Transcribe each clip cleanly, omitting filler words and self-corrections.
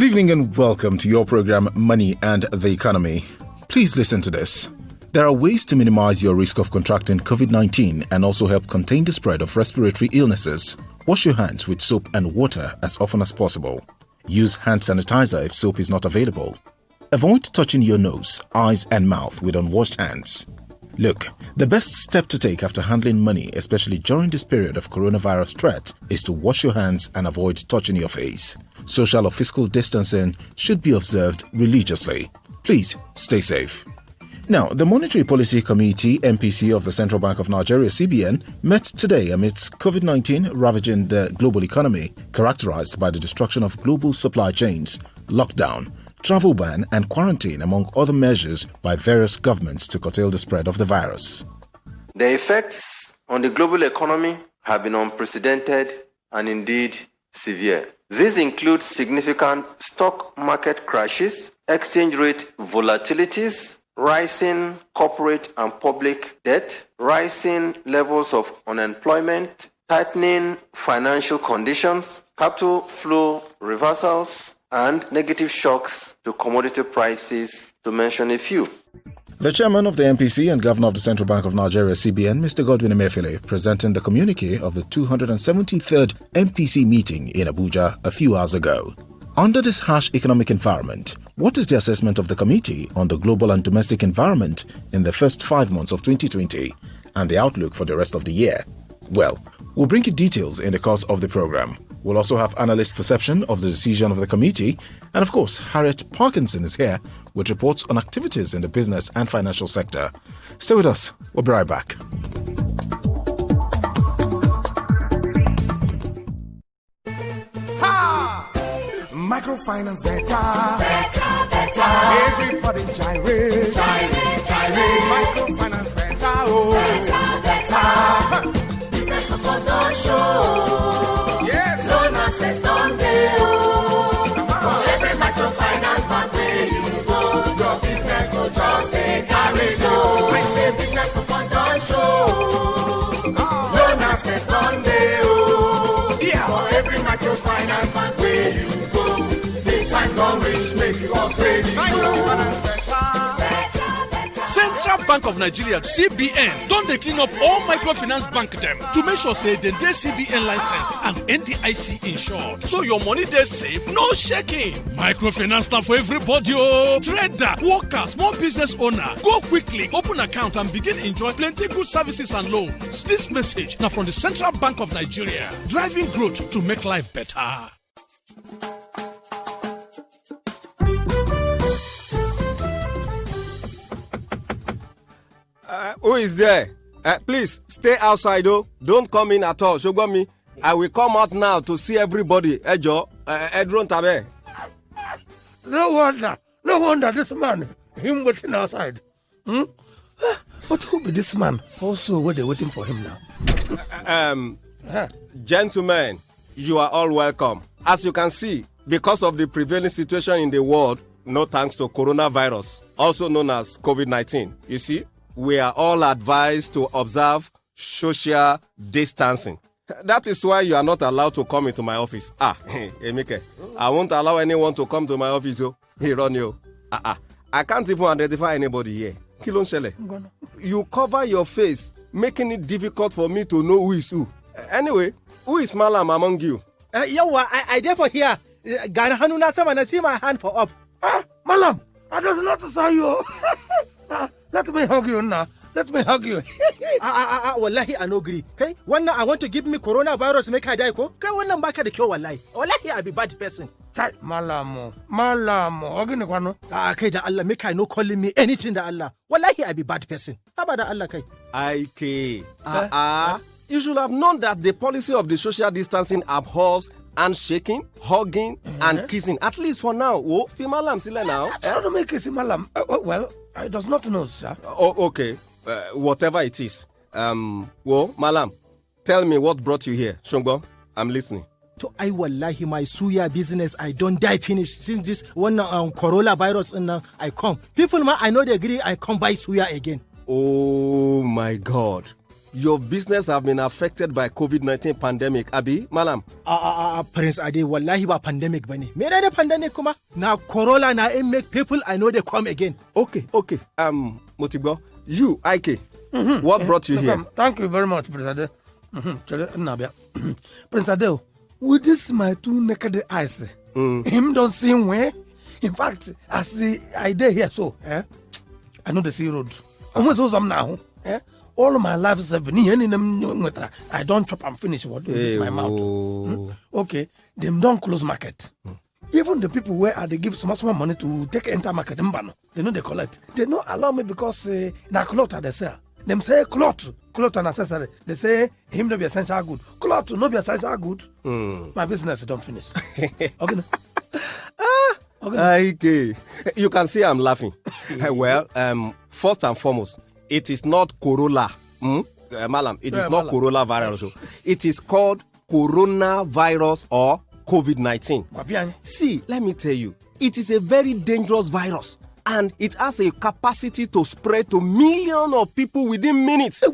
Good evening and welcome to your program Money and the Economy. Please listen to this. There are ways to minimize your risk of contracting COVID-19 and also help contain the spread of respiratory illnesses. Wash your hands with soap and water as often as possible. Use hand sanitizer if soap is not available. Avoid touching your nose, eyes and mouth with unwashed hands. Look, the best step to take after handling money, especially during this period of coronavirus threat, is to wash your hands and avoid touching your face. Social or physical distancing should be observed religiously. Please stay safe. Now, the Monetary Policy Committee, Mpc of the Central Bank of Nigeria, CBN, met today amidst COVID-19 ravaging the global economy, characterized by the destruction of global supply chains, lockdown, travel ban and quarantine, among other measures by various governments to curtail the spread of the virus. The effects on the global economy have been unprecedented and indeed severe. These include significant stock market crashes, exchange rate volatilities, rising corporate and public debt, rising levels of unemployment, tightening financial conditions, capital flow reversals, and negative shocks to commodity prices, to mention a few. The chairman of the MPC and governor of the Central Bank of Nigeria, CBN, Mr. Godwin Emefiele, presenting the communique of the 273rd MPC meeting in Abuja a few hours ago. Under this harsh economic environment, what is the assessment of the committee on the global and domestic environment in the first 5 months of 2020 and the outlook for the rest of the year? Well, we'll bring you details in the course of the program. We'll also have analyst perception of the decision of the committee. And of course, Harriet Parkinson is here with reports on activities in the business and financial sector. Stay with us. We'll be right back. Microfinance better. Everybody gyrate. Microfinance better. Business support don't show. Yes. Loan access don't pay. For every microfinance bank where you go, your business will just carry go. I say business support don't show. Loan access don't pay. Yeah. For every microfinance bank where you go, the time don't reach, make you upgrade. Microfinance better. Central Bank of Nigeria, CBN, don't they clean up all microfinance bank them to make sure say they CBN licensed and NDIC insured. So your money they safe, no shaking. Microfinance now for everybody. Oh, trader, worker, small business owner. Go quickly, open account and begin enjoy plenty good services and loans. This message now from the Central Bank of Nigeria, driving growth to make life better. Who is there? Please stay outside, oh. Don't come in at all. Show me. I will come out now to see everybody. Ejo, Edron Tabe. No wonder this man, him waiting outside. But who be this man? Also, what they waiting for him now? Gentlemen, you are all welcome. As you can see, because of the prevailing situation in the world, no thanks to coronavirus, also known as COVID-19, you see, we are all advised to observe social distancing. That is why you are not allowed to come into my office. Emike, I won't allow anyone to come to my office. He run you. I can't even identify anybody here. Kilon Shele. You cover your face, making it difficult for me to know who is who. Anyway, who is Malam among you? I therefore here. Gana Hanuna Samana, see my hand for up. Malam, I does not saw you. Let me hug you now. Let me hug you. Wallahi, I no agree. Okay? One I want to give me coronavirus, make I die. Okay? One number the cure, wallahi. Wallahi, I be bad person. Malamo. Ogini kwano. Okay, da Allah, make I no calling me anything da Allah. Wallahi, I be bad person. How about that Allah, kai? You should have known that the policy of the social distancing abhors handshaking, hugging, and kissing. At least for now. Oh, Malam sile now. I don't make it Malam. Well, I does not know, sir. Oh, okay. Whatever it is. Malam, tell me what brought you here. Shongo, I'm listening. To I wallahi my suya business I don't die finish since this one coronavirus and I come. People I know they agree I come buy suya again. Oh my God. your business have been affected by COVID-19 pandemic, Abi, Malam? Prince Ade, wallahi ba pandemic bane. Me da pandemic kuma? Na corona na make people I know they come again. Okay. Motigbo, you, Ike, what brought you here? Thank you very much, Prince Ade. Prince Ade, with this my two naked eyes, him don't see where. In fact, I did here so, I know the sea road. Almost so some now, all of my life is I don't chop and finish what do this my mouth. Okay, them don't close market. Even the people where they give small money to take enter market, they know they collect. They don't allow me because na cloth they sell. Them say cloth are necessary. They say him no be essential good. Cloth no be essential good. My business don't finish. Okay. Okay. You can see I'm laughing. Well, first and foremost, it is not Corolla. Malam, it is not Corolla virus. It is called coronavirus or COVID-19. See, let me tell you, it is a very dangerous virus and it has a capacity to spread to millions of people within minutes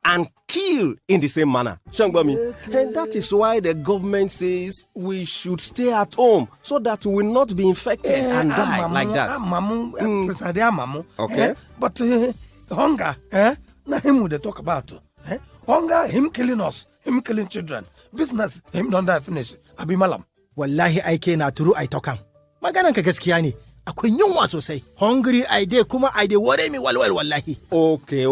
and kill in the same manner. And that is why the government says we should stay at home so that we will not be infected and die like that. Okay. But hunger, na him they talk about. Hunger, him killing us, him killing children. Business, him don't die finish. Abi Malam. Wallahi Ike na turu I talk am. Maganan ka gaskiya ne. Akwai yunwa sosai. Hungry I dey kuma I dey worry me walwal wallahi. Okay.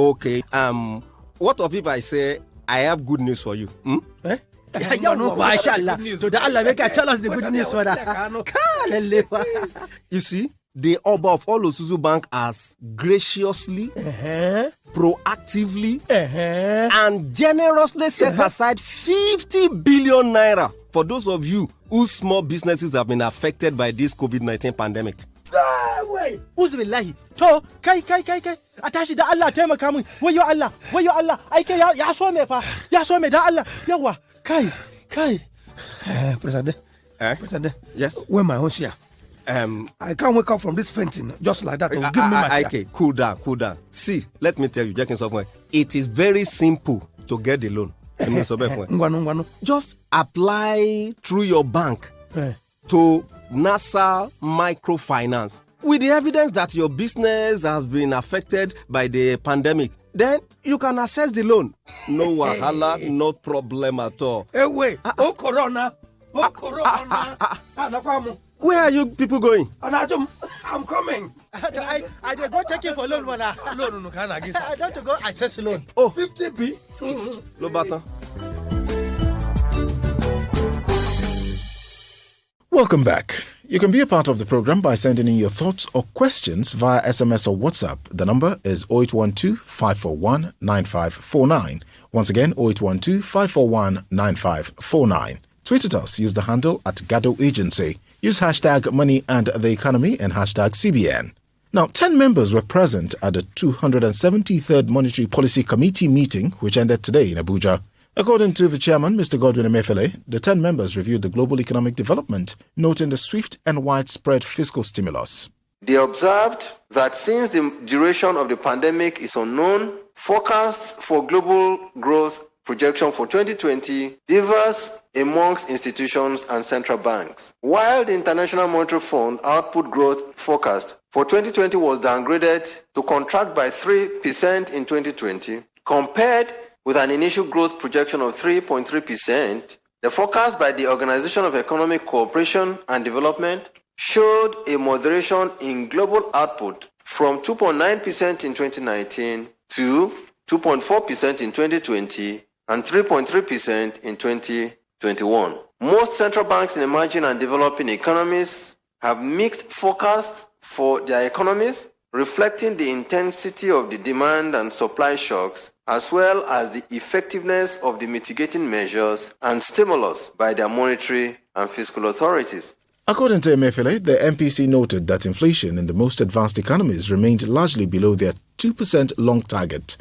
What if I say I have good news for you? Masha Allah. So the Allah make tell us the good news for that. You see, the Oba of Olosuzu Bank has graciously, proactively, and generously set aside 50 billion naira for those of you whose small businesses have been affected by this COVID-19 pandemic. Wait, Uzubillahi. To, kai. A tashi da Allah taimaka min. Wayo Allah. Ai kai ya so me fa. Ya so me da Allah. Yawa, kai. President. President. Yes. Where my own share? I can't wake up from this fainting just like that. Give me my share. Okay, cool down. See, let me tell you, Jackin somewhere. It is very simple to get the loan. Just apply through your bank to NASA Microfinance with the evidence that your business has been affected by the pandemic. Then you can access the loan. No wahala, no problem at all. Hey, wait. Corona. Where are you people going? I'm coming. I go take you for loan, wala. No, can I give? I don't go access loan. 50p. Lobata. Welcome back. You can be a part of the program by sending in your thoughts or questions via SMS or WhatsApp. The number is 0812-541-9549. Once again, 0812-541-9549. Tweet at us. Use the handle @Gado Agency. Use hashtag Money and the Economy and hashtag CBN. Now, 10 members were present at the 273rd Monetary Policy Committee meeting, which ended today in Abuja. According to the chairman, Mr. Godwin Emefiele, the 10 members reviewed the global economic development, noting the swift and widespread fiscal stimulus. They observed that since the duration of the pandemic is unknown, forecasts for global growth projection for 2020 differs amongst institutions and central banks. While the International Monetary Fund output growth forecast for 2020 was downgraded to contract by 3% in 2020, compared with an initial growth projection of 3.3%, the forecast by the Organization of Economic Cooperation and Development showed a moderation in global output from 2.9% in 2019 to 2.4% in 2020 and 3.3% in 2021. Most central banks in emerging and developing economies have mixed forecasts for their economies, reflecting the intensity of the demand and supply shocks, as well as the effectiveness of the mitigating measures and stimulus by their monetary and fiscal authorities. According to Emefiele, the MPC noted that inflation in the most advanced economies remained largely below their 2% long target.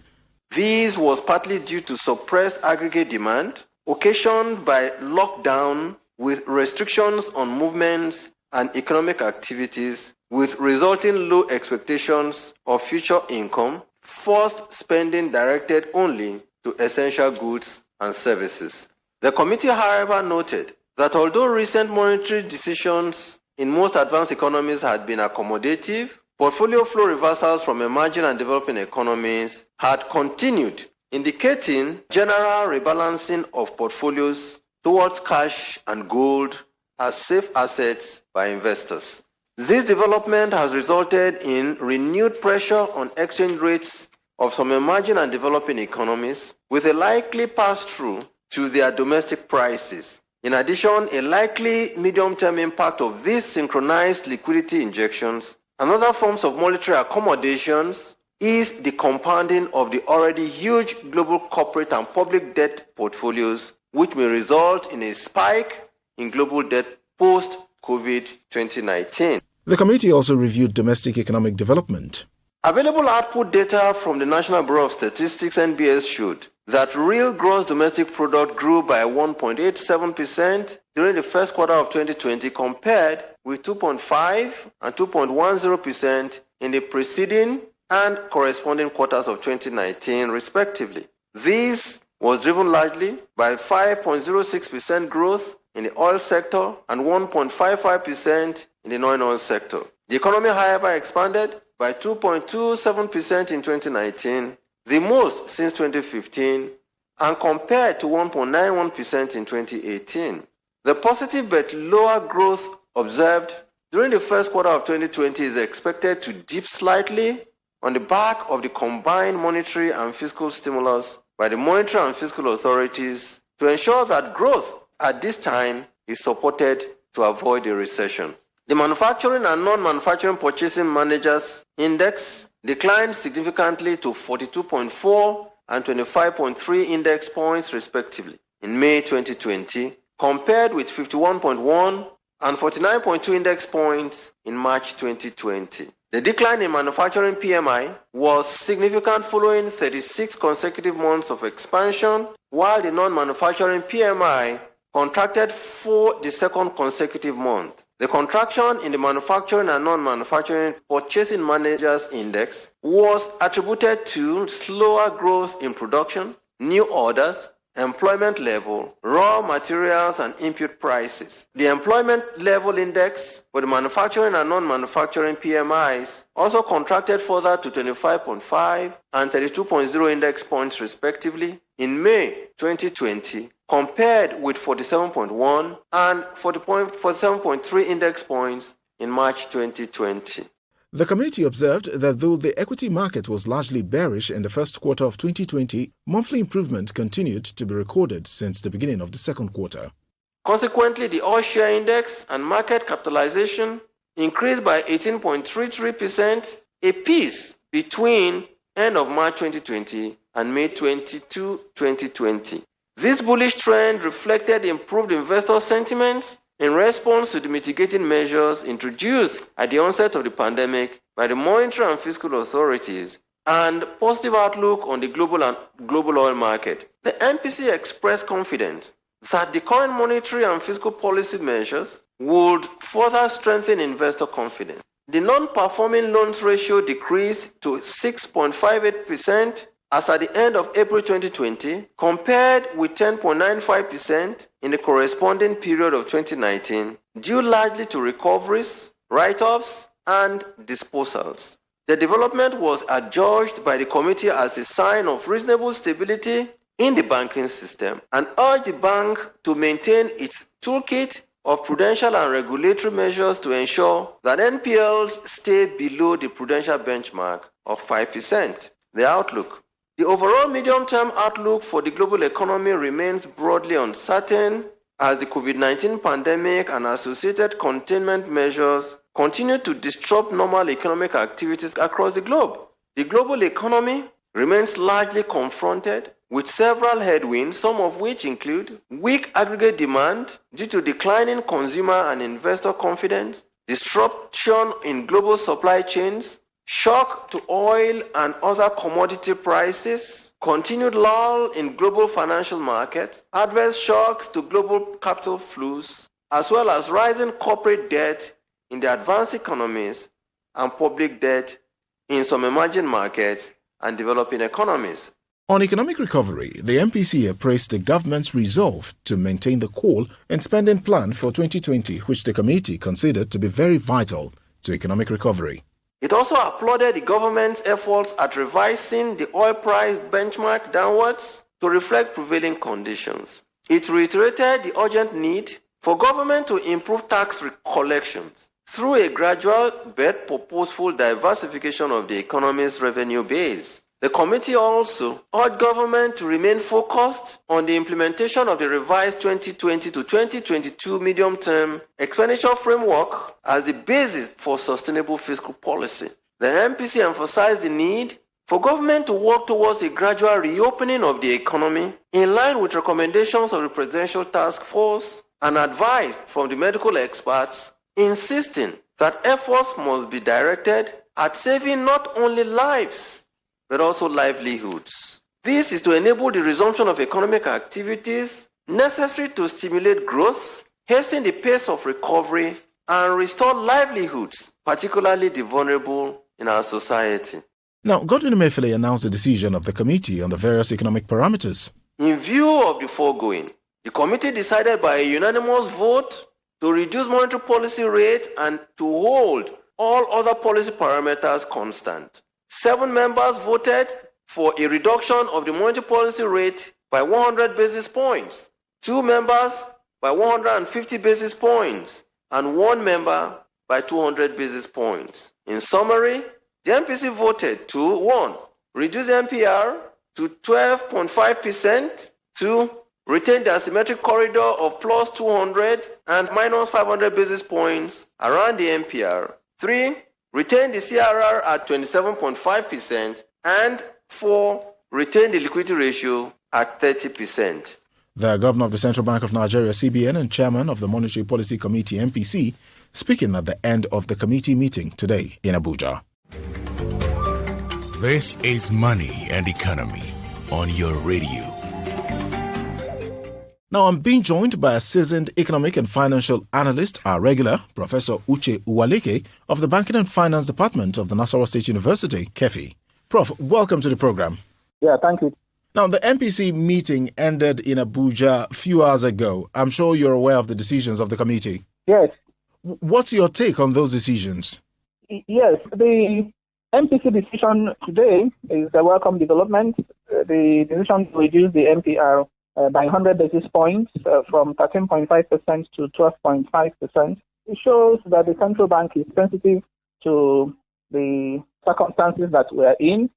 This was partly due to suppressed aggregate demand, occasioned by lockdown with restrictions on movements and economic activities, with resulting low expectations of future income, forced spending directed only to essential goods and services. The committee, however, noted that although recent monetary decisions in most advanced economies had been accommodative, portfolio flow reversals from emerging and developing economies had continued, indicating general rebalancing of portfolios towards cash and gold as safe assets by investors. This development has resulted in renewed pressure on exchange rates of some emerging and developing economies, with a likely pass-through to their domestic prices. In addition, a likely medium-term impact of these synchronized liquidity injections and other forms of monetary accommodations is the compounding of the already huge global corporate and public debt portfolios, which may result in a spike in global debt post-COVID 2019. The committee also reviewed domestic economic development. Available output data from the National Bureau of Statistics (NBS) showed that real gross domestic product grew by 1.87% during the first quarter of 2020 compared with 2.5 and 2.10% in the preceding and corresponding quarters of 2019, respectively. This was driven largely by 5.06% growth in the oil sector and 1.55% in the non-oil sector. The economy, however, expanded by 2.27% in 2019, the most since 2015, and compared to 1.91% in 2018. The positive but lower growth observed during the first quarter of 2020 is expected to dip slightly on the back of the combined monetary and fiscal stimulus by the monetary and fiscal authorities to ensure that growth at this time is supported to avoid a recession. The manufacturing and non-manufacturing purchasing managers index declined significantly to 42.4 and 25.3 index points respectively in May 2020, compared with 51.1 and 49.2 index points in March 2020. The decline in manufacturing PMI was significant following 36 consecutive months of expansion, while the non-manufacturing PMI contracted for the second consecutive month. The contraction in the manufacturing and non-manufacturing purchasing managers index was attributed to slower growth in production, new orders, employment level, raw materials, and input prices. The employment level index for the manufacturing and non-manufacturing PMIs also contracted further to 25.5 and 32.0 index points respectively in May 2020, compared with 47.1 and 47.3 index points in March 2020. The committee observed that though the equity market was largely bearish in the first quarter of 2020, monthly improvement continued to be recorded since the beginning of the second quarter. Consequently, the all share index and market capitalization increased by 18.33% apiece between end of March 2020 and May 22, 2020. This bullish trend reflected improved investor sentiments in response to the mitigating measures introduced at the onset of the pandemic by the monetary and fiscal authorities and positive outlook on the global oil market. The Mpc expressed confidence that the current monetary and fiscal policy measures would further strengthen investor confidence. The non-performing loans ratio decreased to 6.58% as at the end of April 2020, compared with 10.95% in the corresponding period of 2019, due largely to recoveries, write-offs, and disposals. The development was adjudged by the committee as a sign of reasonable stability in the banking system and urged the bank to maintain its toolkit of prudential and regulatory measures to ensure that NPLs stay below the prudential benchmark of 5%. The outlook. The overall medium-term outlook for the global economy remains broadly uncertain as the COVID-19 pandemic and associated containment measures continue to disrupt normal economic activities across the globe. The global economy remains largely confronted with several headwinds, some of which include weak aggregate demand due to declining consumer and investor confidence, disruption in global supply chains, shock to oil and other commodity prices, continued lull in global financial markets, adverse shocks to global capital flows, as well as rising corporate debt in the advanced economies and public debt in some emerging markets and developing economies. On economic recovery, the MPC praised the government's resolve to maintain the call and spending plan for 2020, which the committee considered to be very vital to economic recovery. It also applauded the government's efforts at revising the oil price benchmark downwards to reflect prevailing conditions. It reiterated the urgent need for government to improve tax collections through a gradual but purposeful diversification of the economy's revenue base. The committee also urged government to remain focused on the implementation of the revised 2020 to 2022 medium-term expenditure framework as the basis for sustainable fiscal policy. The MPC emphasized the need for government to work towards a gradual reopening of the economy in line with recommendations of the Presidential Task Force and advice from the medical experts, insisting that efforts must be directed at saving not only lives but also livelihoods. This is to enable the resumption of economic activities necessary to stimulate growth, hasten the pace of recovery, and restore livelihoods, particularly the vulnerable in our society. Now, Godwin Emefiele announced the decision of the committee on the various economic parameters. In view of the foregoing, the committee decided by a unanimous vote to reduce monetary policy rate and to hold all other policy parameters constant. 7 members voted for a reduction of the monetary policy rate by 100 basis points, 2 members by 150 basis points, and 1 member by 200 basis points. In summary, the MPC voted to 1. Reduce MPR to 12.5%, 2. Retain the asymmetric corridor of plus 200 and minus 500 basis points around the MPR, 3. Retain the CRR at 27.5%, and 4. Retain the liquidity ratio at 30%. The Governor of the Central Bank of Nigeria, CBN, and Chairman of the Monetary Policy Committee, MPC, speaking at the end of the committee meeting today in Abuja. This is Money and Economy on your radio. Now, I'm being joined by a seasoned economic and financial analyst, our regular, Professor Uche Uwaleke of the Banking and Finance Department of the Nasarawa State University, KEFI. Prof, welcome to the program. Yeah, thank you. Now, the MPC meeting ended in Abuja a few hours ago. I'm sure you're aware of the decisions of the committee. Yes. What's your take on those decisions? Yes, the MPC decision today is a welcome development. The decision to reduce the MPR by 100 basis points from 13.5% to 12.5%. It shows that the central bank is sensitive to the circumstances that we are in.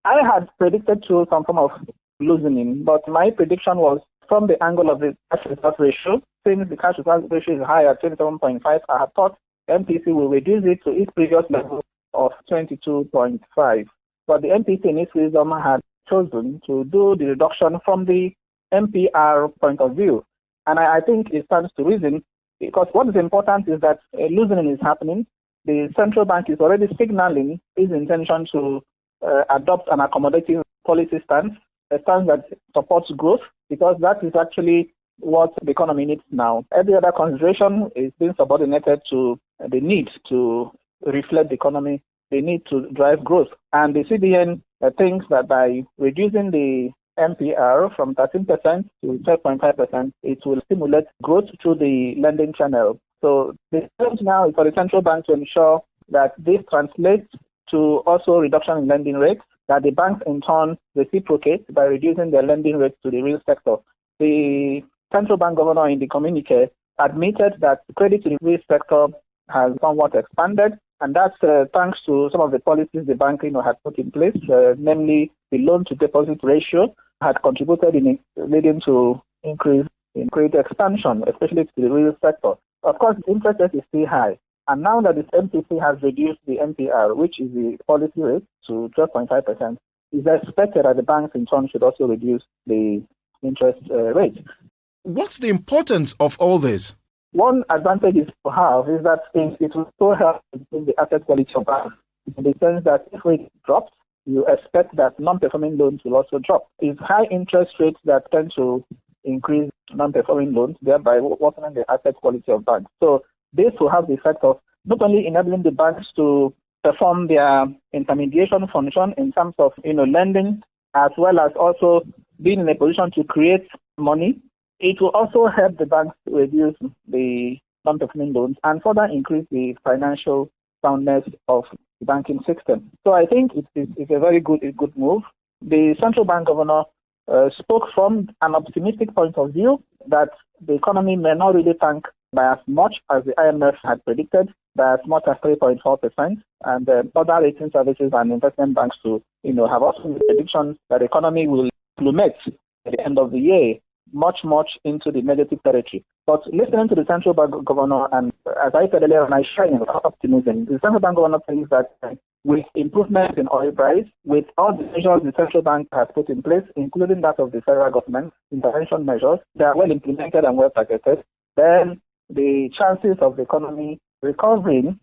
I had predicted to some form of loosening, but my prediction was from the angle of the cash reserve ratio. Since the cash reserve ratio is higher at 27.5, I had thought MPC will reduce it to its previous level of 22.5. But the MPC in its wisdom had chosen to do the reduction from the MPR point of view. And I think it stands to reason, because what is important is that a loosening is happening. The central bank is already signaling its intention to adopt an accommodative policy stance, a stance that supports growth, because that is actually what the economy needs now. Every other consideration is being subordinated to the need to reflect the economy, the need to drive growth. And the CBN thinks that by reducing the MPR from 13% to 12.5%, it will stimulate growth through the lending channel. So the challenge now is for the central bank to ensure that this translates to also reduction in lending rates, that the banks in turn reciprocate by reducing their lending rates to the real sector. The central bank governor in the communique admitted that credit to the real sector has somewhat expanded, and that's thanks to some of the policies the bank had put in place, namely the loan-to-deposit ratio had contributed in leading to increase in credit expansion, especially to the real sector. Of course, the interest rate is still high. And now that the MPC has reduced the MPR, which is the policy rate, to 12.5%, it's expected that the banks in turn should also reduce the interest rate. What's the importance of all this? One advantage is to have is that it will still help improve the asset quality of banks, in the sense that if rate drops, you expect that non-performing loans will also drop. It's high interest rates that tend to increase non-performing loans, thereby worsening the asset quality of banks. So this will have the effect of not only enabling the banks to perform their intermediation function in terms of lending as well as also being in a position to create money. It will also help the banks reduce the non-performing loans and further increase the financial soundness of the banking system. So I think it's a very good move. The central bank governor spoke from an optimistic point of view that the economy may not really tank by as much as the IMF had predicted, by as much as 3.4%, and other rating services and investment banks to, have also made predictions that the economy will plummet at the end of the year, much into the negative territory. But listening to the central bank governor, and as I said earlier, and I share in optimism, the central bank governor thinks that with improvements in oil price, with all the measures the central bank has put in place, including that of the federal government, intervention measures, they are well implemented and well targeted, then the chances of the economy recovering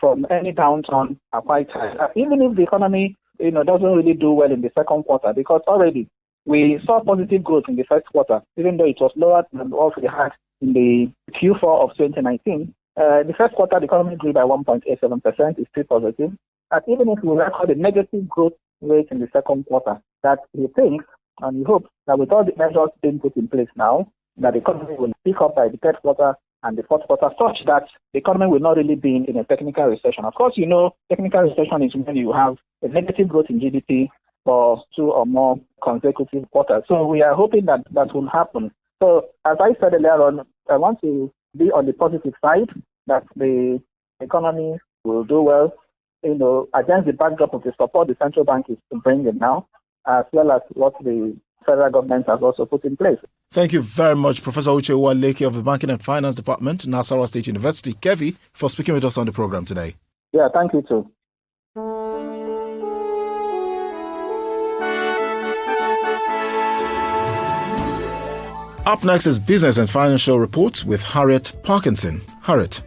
from any downturn are quite high. Even if the economy, doesn't really do well in the second quarter, because already we saw positive growth in the first quarter, even though it was lower than what we had in the Q4 of 2019. The first quarter, the economy grew by 1.87%, is still positive. And even if we record a negative growth rate in the second quarter, that he thinks and he hopes that with all the measures being put in place now, that the economy will pick up by the third quarter and the fourth quarter, such that the economy will not really be in a technical recession. Of course, technical recession is when you have a negative growth in GDP for 2 or more consecutive quarters. So we are hoping that will happen. So as I said earlier on, I want to be on the positive side, that the economy will do well, against the backdrop of the support the central bank is bringing now, as well as what the federal government has also put in place. Thank you very much, Professor Uche Uwaleke of the Banking and Finance Department, Nasarawa State University, Kevi, for speaking with us on the program today. Yeah, thank you too. Up next is Business and Financial Reports with Harriet Parkinson. Harriet.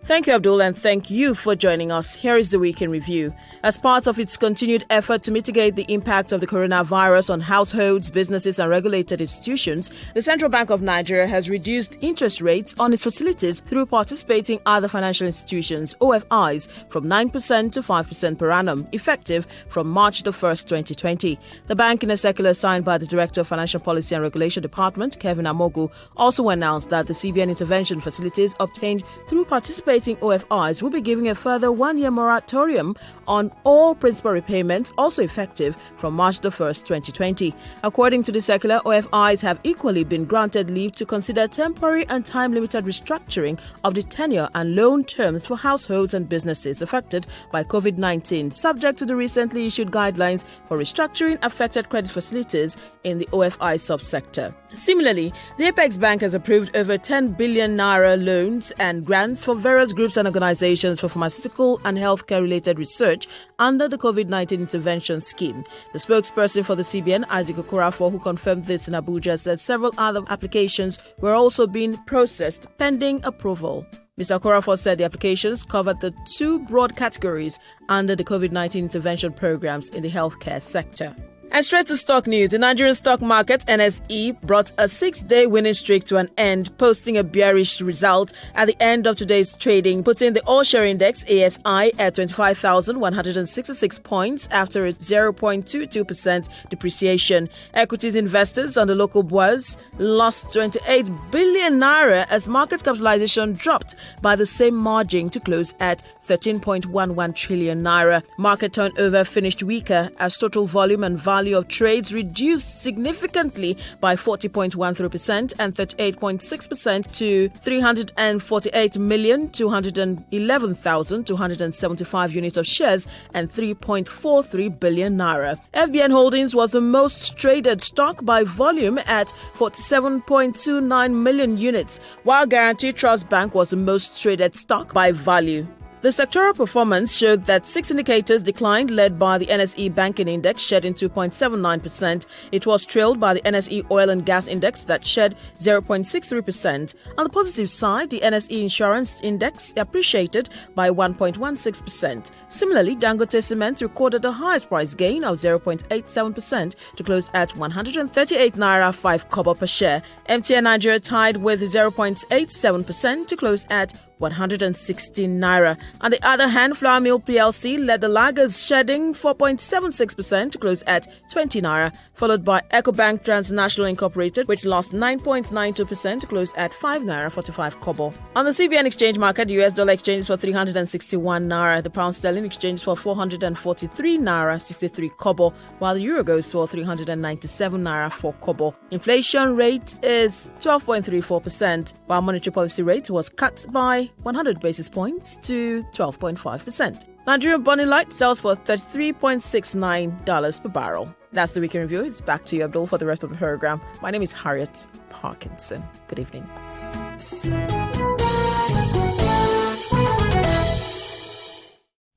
Thank you, Abdul, and thank you for joining us. Here is the Week in Review. As part of its continued effort to mitigate the impact of the coronavirus on households, businesses, and regulated institutions, the Central Bank of Nigeria has reduced interest rates on its facilities through participating other financial institutions, OFIs, from 9% to 5% per annum, effective from March the 1st, 2020. The bank, in a circular signed by the Director of Financial Policy and Regulation Department, Kevin Amogu, also announced that the CBN intervention facilities obtained through participating OFIs will be giving a further 1-year moratorium on all principal repayments, also effective from March the 1st, 2020. According to the circular, OFIs have equally been granted leave to consider temporary and time-limited restructuring of the tenure and loan terms for households and businesses affected by COVID-19, subject to the recently issued guidelines for restructuring affected credit facilities in the OFI subsector. Similarly, the Apex Bank has approved over 10 billion naira loans and grants for various groups and organizations for pharmaceutical and healthcare-related research under the COVID-19 intervention scheme. The spokesperson for the CBN, Isaac Okorafor, who confirmed this in Abuja, said several other applications were also being processed pending approval. Mr. Okorafor said the applications covered the 2 broad categories under the COVID-19 intervention programs in the healthcare sector. And straight to stock news. The Nigerian stock market, NSE, brought a 6-day winning streak to an end, posting a bearish result at the end of today's trading, putting the all-share index, ASI, at 25,166 points after a 0.22% depreciation. Equities investors on the local bourse lost 28 billion naira as market capitalization dropped by the same margin to close at 13.11 trillion naira. Market turnover finished weaker as total volume and value of trades reduced significantly by 40.13% and 38.6% to 348,211,275 units of shares and 3.43 billion naira. FBN Holdings was the most traded stock by volume at 47.29 million units, while Guarantee Trust Bank was the most traded stock by value. The sectoral performance showed that 6 indicators declined, led by the NSE Banking Index, shedding 2.79%. It was trailed by the NSE Oil and Gas Index that shed 0.63%. On the positive side, the NSE Insurance Index appreciated by 1.16%. Similarly, Dangote Cement recorded the highest price gain of 0.87% to close at 138 naira 5 kobo per share. MTN Nigeria tied with 0.87% to close at 116 naira. On the other hand, Flour Mill PLC led the laggers, shedding 4.76% to close at 20 naira, followed by Ecobank Transnational Incorporated, which lost 9.92% to close at 5 naira 45 kobo. On the CBN exchange market, the US dollar exchanges for 361 naira, the pound sterling exchanges for 443 naira 63 kobo, while the euro goes for 397 naira 4 kobo. Inflation rate is 12.34%, while monetary policy rate was cut by 100 basis points to 12.5%. Nigerian Bonny Light sells for $33.69 per barrel. That's the weekend review. It's back to you, Abdul, for the rest of the program. My name is Harriet Parkinson. Good evening.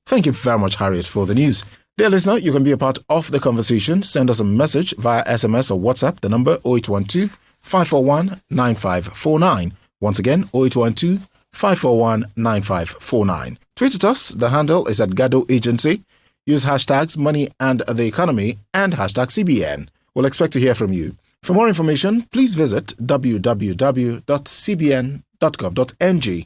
Thank you very much, Harriet, for the news. Dear listener, you can be a part of the conversation. Send us a message via SMS or WhatsApp. The number 0812-541-9549. Once again, 0812-541-9549. Tweet at us. The handle is at Gado Agency. Use hashtags Money and the Economy and hashtag CBN. We'll expect to hear from you. For more information, please visit www.cbn.gov.ng.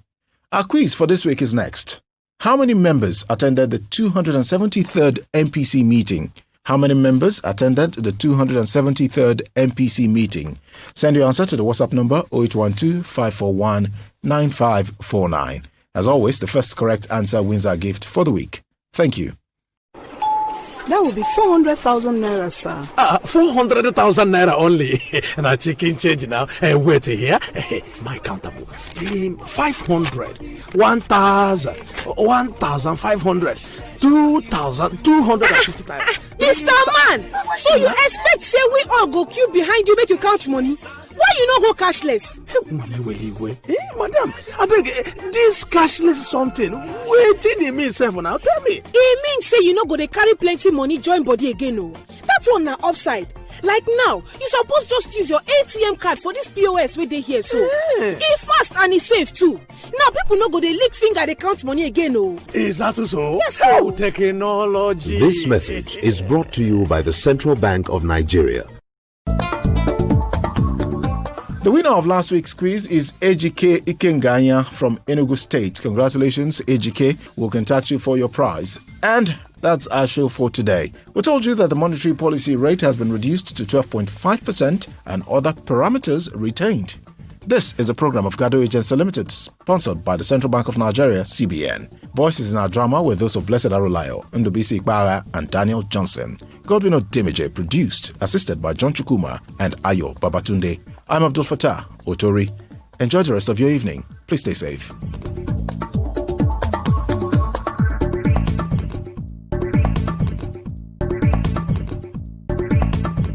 Our quiz for this week is next. How many members attended the 273rd Mpc meeting? How many members attended the 273rd Mpc meeting? Send your answer to the WhatsApp number 0812-541-9549. As always, the first correct answer wins our gift for the week. Thank you. That would be 400,000 naira, sir. 400,000 naira only. And a chicken change now. Wait here. My countable. 500, 1,000, 1,500, 2,250 times. Mr. Man, so you expect say we all go queue behind you make you count money? Why you no go cashless? Madam, I beg, this cashless something. Wait till it means seven now. Tell me. It means say you no go dey carry plenty money join body again, no. That one na upside. Like now, you suppose just use your ATM card for this POS wey dey here so. It's fast and it's safe too. Now people no go dey lick finger dey count money again, no. Is that so? Yes, sir. Technology. This message is brought to you by the Central Bank of Nigeria. The winner of last week's quiz is AGK Ikenganya from Enugu State. Congratulations, AGK. We'll contact you for your prize. And that's our show for today. We told you that the monetary policy rate has been reduced to 12.5% and other parameters retained. This is a program of Gado Agency Limited, sponsored by the Central Bank of Nigeria, CBN. Voices in our drama were those of Blessed Arulayo, Mpc Reduced and Daniel Johnson. Godwin Odemije produced, assisted by John Chukuma and Ayo Babatunde. I'm Abdul Fattah Otori. Enjoy the rest of your evening. Please stay safe.